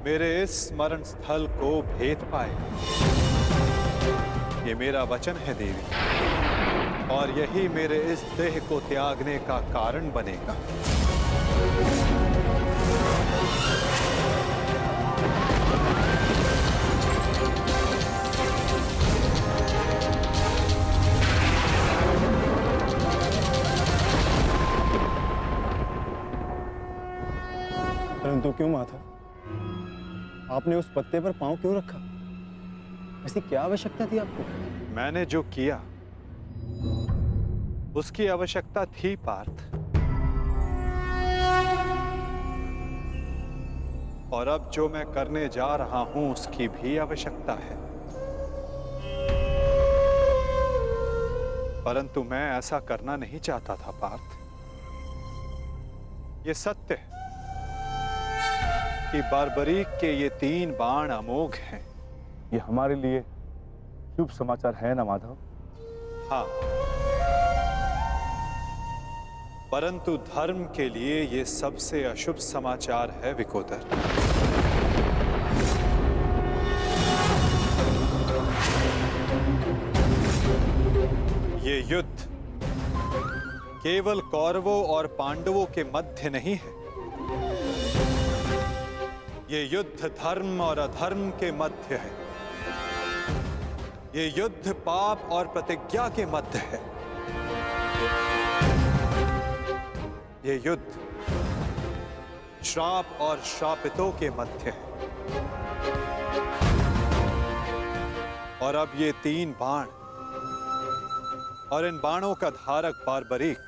मेरे इस स्मरण स्थल को भेद पाएगा। ये मेरा वचन है देवी, और यही मेरे इस देह को त्यागने का कारण बनेगा। परंतु क्यों माता, आपने उस पत्ते पर पांव क्यों रखा? ऐसी क्या आवश्यकता थी आपको? मैंने जो किया उसकी आवश्यकता थी पार्थ, और अब जो मैं करने जा रहा हूं उसकी भी आवश्यकता है। परंतु मैं ऐसा करना नहीं चाहता था पार्थ। ये सत्य है कि बारबरीक के ये 3 बाण अमोघ हैं। ये हमारे लिए शुभ समाचार है ना माधव? हाँ, परंतु धर्म के लिए ये सबसे अशुभ समाचार है विकोदर। ये युद्ध केवल कौरवों और पांडवों के मध्य नहीं है। ये युद्ध धर्म और अधर्म के मध्य है। ये युद्ध पाप और प्रतिज्ञा के मध्य है। ये युद्ध श्राप और श्रापितों के मध्य है। और अब ये 3 बाण और इन बाणों का धारक बारबरीक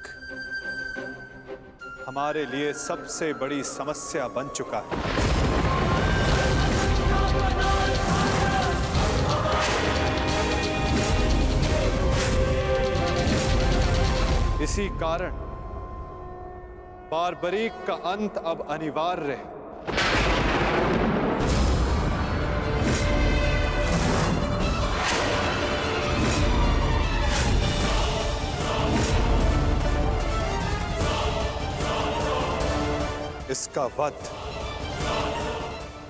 हमारे लिए सबसे बड़ी समस्या बन चुका है। इसी कारण बारबरीक का अंत अब अनिवार्य है। इसका वध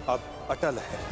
अब अटल है।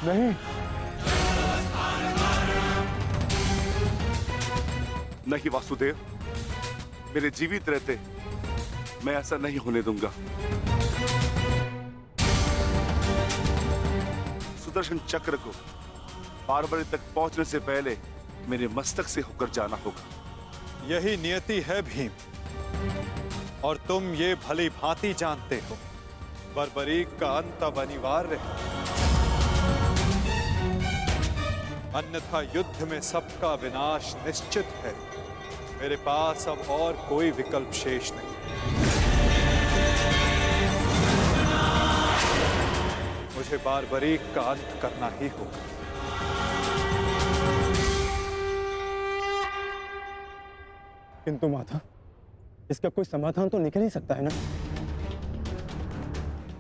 नहीं, नहीं वासुदेव, मेरे जीवित रहते मैं ऐसा नहीं होने दूंगा। सुदर्शन चक्र को बारबरी तक पहुंचने से पहले मेरे मस्तक से होकर जाना होगा। यही नियति है भीम, और तुम ये भली भांति जानते हो। बारबरीक का अंत अब अनिवार्य है, अन्यथा युद्ध में सबका विनाश निश्चित है। मेरे पास अब और कोई विकल्प शेष नहीं। मुझे बारबरीक का अंत करना ही होगा। किंतु माता, इसका कोई समाधान तो निकल ही सकता है ना?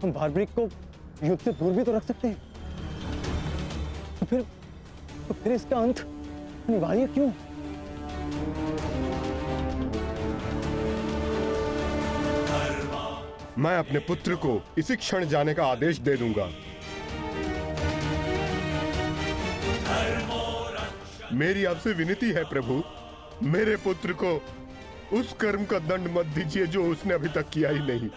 हम बारबरीक को युद्ध से दूर भी तो रख सकते हैं। तो फिर इसका अंत अनिवार्य क्यों? मैं अपने पुत्र को इसी क्षण जाने का आदेश दे दूंगा। मेरी आपसे विनती है प्रभु, मेरे पुत्र को उस कर्म का दंड मत दीजिए जो उसने अभी तक किया ही नहीं।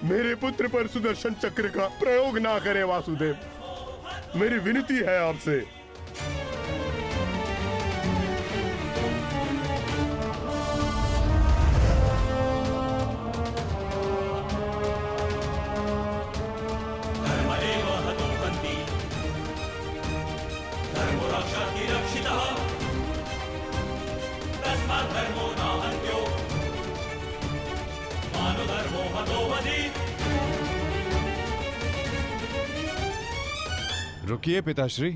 मेरे पुत्र पर सुदर्शन चक्र का प्रयोग ना करे वासुदेव, मेरी विनती है आपसे। रुकिए पिताश्री।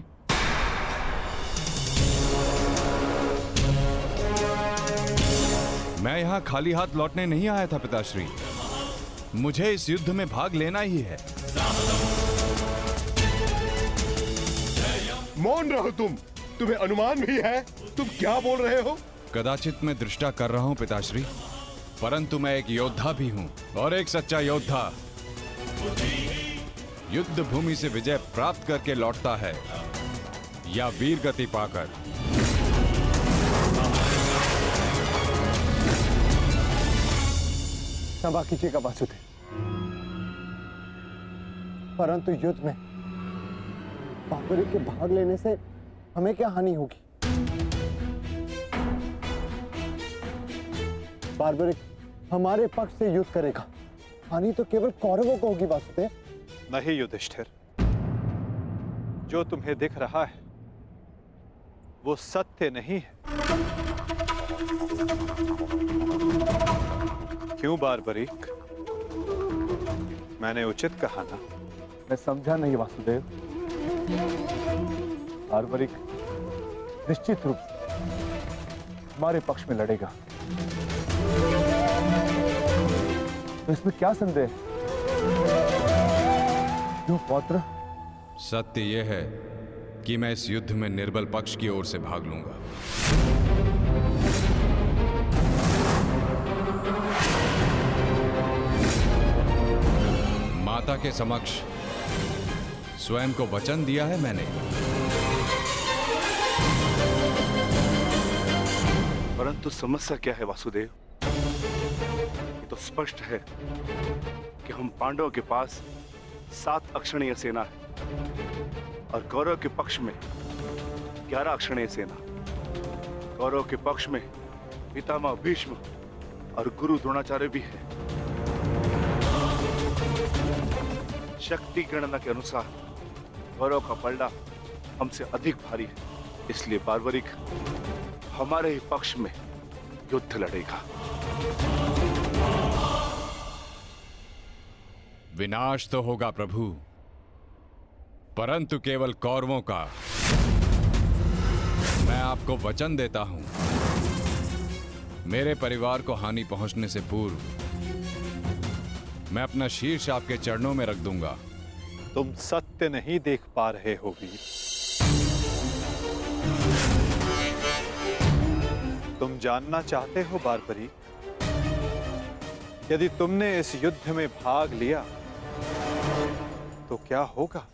मैं यहां खाली हाथ लौटने नहीं आया था पिताश्री। मुझे इस युद्ध में भाग लेना ही है। मौन रहो तुम। तुम्हें अनुमान भी है तुम क्या बोल रहे हो? कदाचित मैं दृष्टा कर रहा हूं पिताश्री, परंतु मैं एक योद्धा भी हूं, और एक सच्चा योद्धा युद्ध भूमि से विजय प्राप्त करके लौटता है या वीर गति पाकर। क्षमा कीजिएगा वासुदेव, परंतु युद्ध में बाबरी के भाग लेने से हमें क्या हानि होगी? बार्बरिक हमारे पक्ष से युद्ध करेगा, हानि तो केवल कौरवों को होगी वासुदेव। नहीं युधिष्ठिर, जो तुम्हें दिख रहा है वो सत्य नहीं है। क्यों बार्बरिक, मैंने उचित कहा ना? मैं समझा नहीं वासुदेव। बार्बरिक निश्चित रूप से हमारे पक्ष में लड़ेगा, तो इसमें क्या संदेह? क्यों पौत्र? सत्य यह है कि मैं इस युद्ध में निर्बल पक्ष की ओर से भाग लूंगा। माता के समक्ष स्वयं को वचन दिया है मैंने। परंतु समस्या क्या है वासुदेव? ये तो स्पष्ट है कि हम पांडवों के पास 7 अक्षणीय सेना है और कौरव के पक्ष में 11 अक्षणीय सेना। कौरव के पक्ष में पितामह भीष्म और गुरु द्रोणाचार्य भी है। शक्ति गणना के अनुसार कौरव का पलड़ा हमसे अधिक भारी है, इसलिए बार्बरिक हमारे ही पक्ष में युद्ध लड़ेगा। विनाश तो होगा प्रभु, परंतु केवल कौरवों का। मैं आपको वचन देता हूं, मेरे परिवार को हानि पहुंचने से पूर्व मैं अपना शीर्ष आपके चरणों में रख दूंगा। तुम सत्य नहीं देख पा रहे हो वीर। तुम जानना चाहते हो बार्बरी, यदि तुमने इस युद्ध में भाग लिया तो क्या होगा?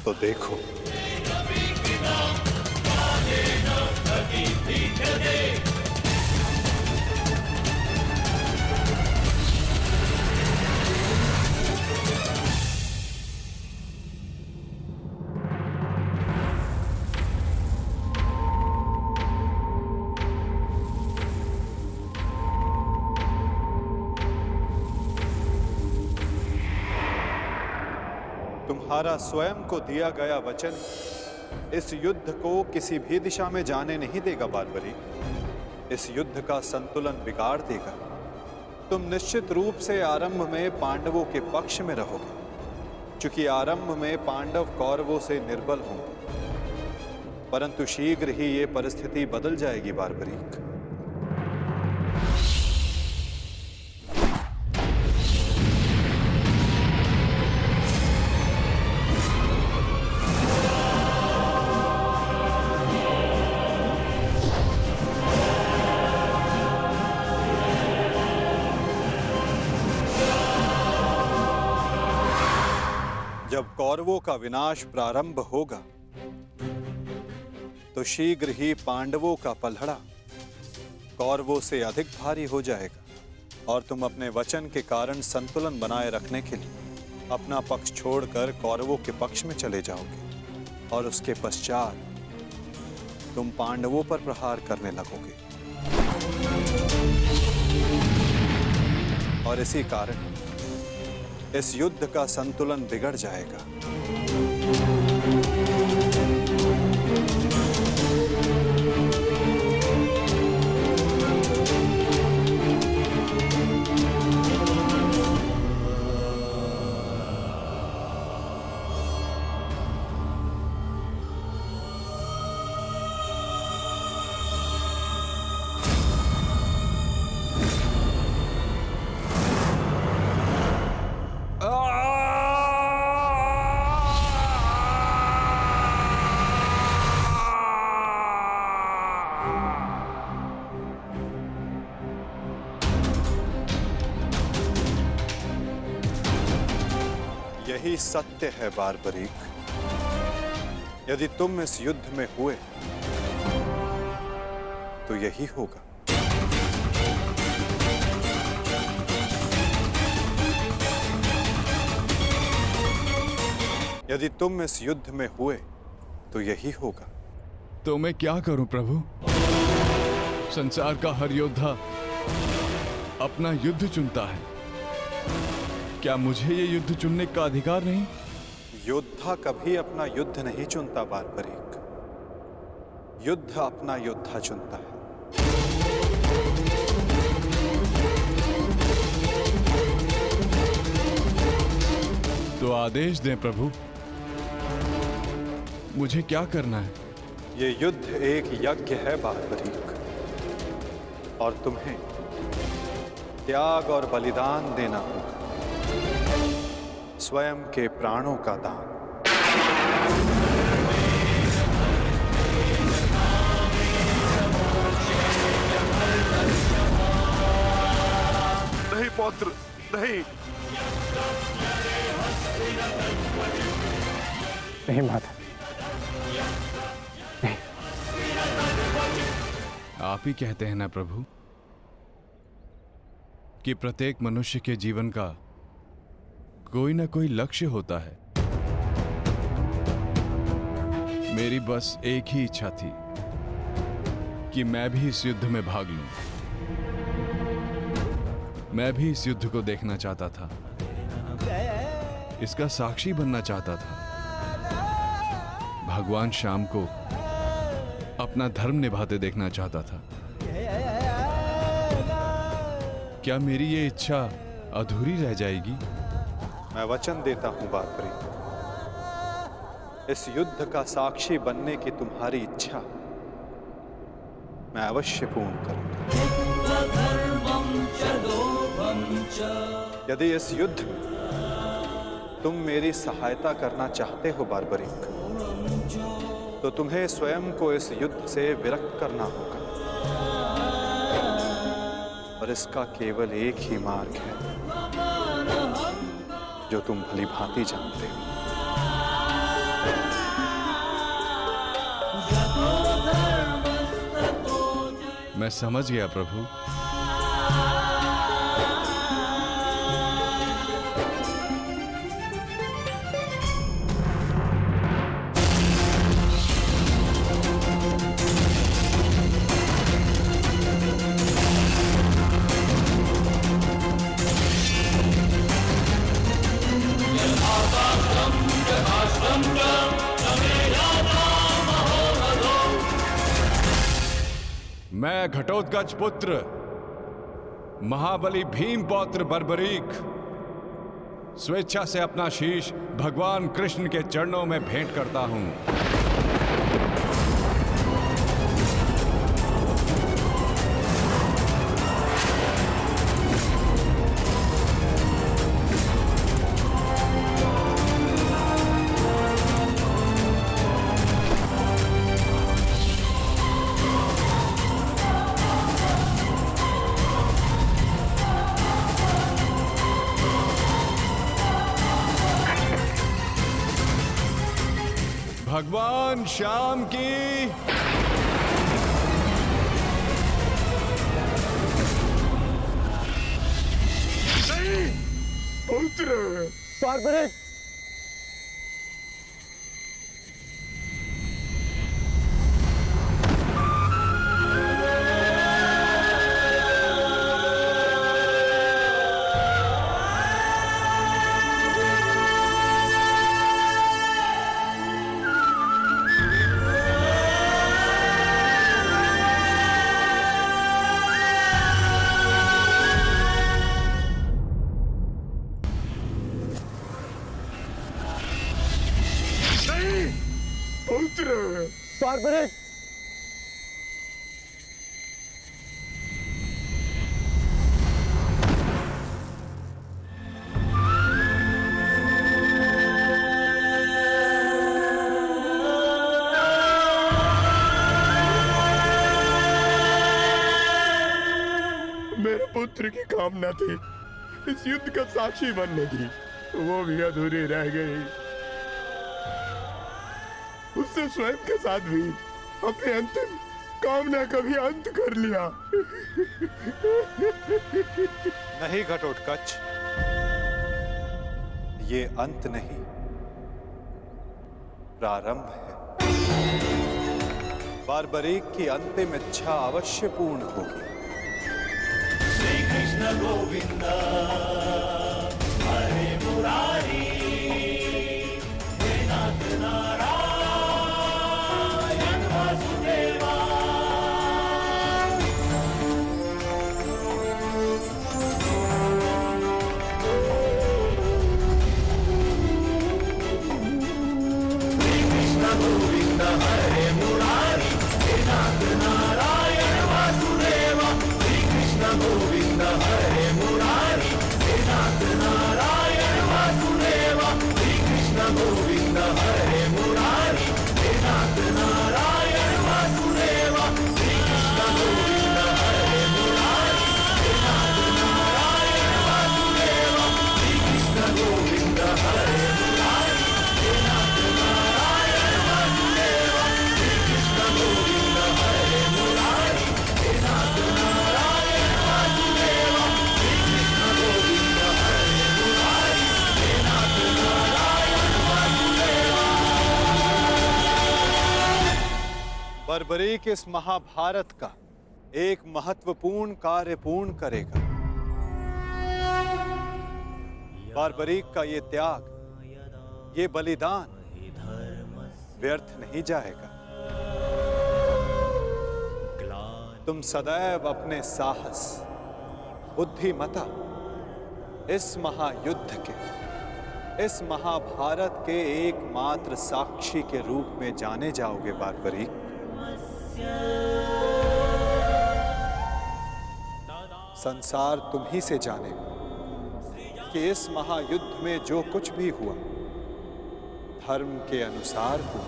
तो देखो, तुम्हारा स्वयं को दिया गया वचन इस युद्ध को किसी भी दिशा में जाने नहीं देगा बार्बरी। इस युद्ध का संतुलन बिगाड़ देगा। तुम निश्चित रूप से आरंभ में पांडवों के पक्ष में रहोगे, क्योंकि आरंभ में पांडव कौरवों से निर्बल होंगे, परंतु शीघ्र ही ये परिस्थिति बदल जाएगी बार्बरीक। जब कौरवों का विनाश प्रारंभ होगा तो शीघ्र ही पांडवों का पलड़ा कौरवों से अधिक भारी हो जाएगा और तुम अपने वचन के कारण संतुलन बनाए रखने के लिए अपना पक्ष छोड़कर कौरवों के पक्ष में चले जाओगे और उसके पश्चात तुम पांडवों पर प्रहार करने लगोगे और इसी कारण इस युद्ध का संतुलन बिगड़ जाएगा। यही सत्य है बारबरीक। यदि तुम इस युद्ध में हुए तो यही होगा। यदि तुम इस युद्ध में हुए तो यही होगा। तो मैं क्या करूं प्रभु? संसार का हर योद्धा अपना युद्ध चुनता है। क्या मुझे ये युद्ध चुनने का अधिकार नहीं? योद्धा कभी अपना युद्ध नहीं चुनता बारबरीक। युद्ध अपना योद्धा चुनता है। तो आदेश दें प्रभु, मुझे क्या करना है? ये युद्ध एक यज्ञ है बारबरीक, और तुम्हें त्याग और बलिदान देना होगा, स्वयं के प्राणों का दान। नहीं पौत्र, नहीं। नहीं माता, नहीं। आप ही कहते हैं ना प्रभु कि प्रत्येक मनुष्य के जीवन का कोई ना कोई लक्ष्य होता है। मेरी बस एक ही इच्छा थी कि मैं भी इस युद्ध में भाग लूं। मैं भी इस युद्ध को देखना चाहता था, इसका साक्षी बनना चाहता था। भगवान श्याम को अपना धर्म निभाते देखना चाहता था। क्या मेरी ये इच्छा अधूरी रह जाएगी? मैं वचन देता हूं बारबरीक, इस युद्ध का साक्षी बनने की तुम्हारी इच्छा मैं अवश्य पूर्ण करूंगा। यदि इस युद्ध में तुम मेरी सहायता करना चाहते हो बारबरीक, तो तुम्हें स्वयं को इस युद्ध से विरक्त करना होगा, और इसका केवल एक ही मार्ग है जो तुम भली भांति जानते हो। मैं समझ गया प्रभु। मैं घटोत्कच पुत्र महाबली भीम पौत्र बर्बरीक स्वेच्छा से अपना शीश भगवान कृष्ण के चरणों में भेंट करता हूं। भगवान श्याम की पुत्र बारबरीक, बारबरिक! मेरे पुत्र की कामना थी इस युद्ध का साक्षी बनने की, वो भी अधूरी रह गई। उसने स्वयं के साथ भी अपनी अंतिम कामना का भी अंत कर लिया। नहीं घटोत्कच, ये अंत नहीं, प्रारंभ है। बारबरीक की अंतिम इच्छा अवश्य पूर्ण होगी। बारबरीक इस महाभारत का एक महत्वपूर्ण कार्य पूर्ण करेगा। बारबरीक का ये त्याग, ये बलिदान व्यर्थ नहीं जाएगा। तुम सदैव अपने साहस, बुद्धिमता, इस महायुद्ध के, इस महाभारत के एकमात्र साक्षी के रूप में जाने जाओगे बारबरीक। संसार तुम ही से जानेगा कि इस महायुद्ध में जो कुछ भी हुआ धर्म के अनुसार हुआ,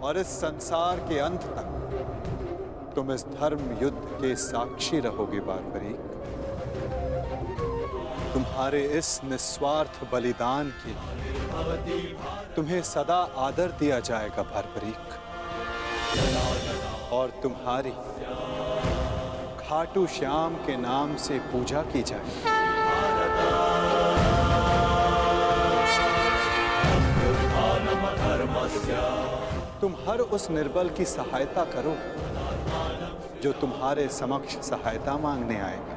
और इस संसार के अंत तक तुम इस धर्म युद्ध के साक्षी रहोगे बारबरीक। तुम्हारे इस निस्वार्थ बलिदान के लिए तुम्हें सदा आदर दिया जाएगा बारबरीक, और तुम्हारी खाटू श्याम के नाम से पूजा की जाएगी। तुम हर उस निर्बल की सहायता करोगे जो तुम्हारे समक्ष सहायता मांगने आएगा।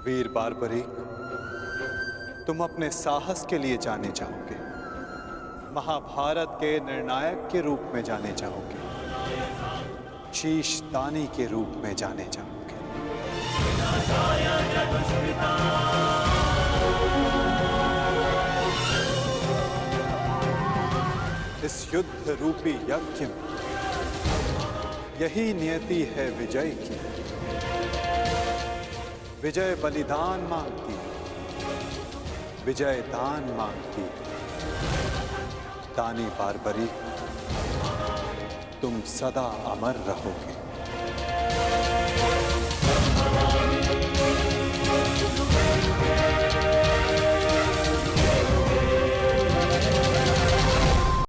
वीर बारबरीक, तुम अपने साहस के लिए जाने जाओगे, महाभारत के निर्णायक के रूप में जाने जाओगे, शीशदानी के रूप में जाने जाओगे। इस युद्ध रूपी यज्ञ में यही नियति है विजय की। विजय बलिदान मांगती है, विजय दान मांगती है। दानी बारबरीक, तुम सदा अमर रहोगे।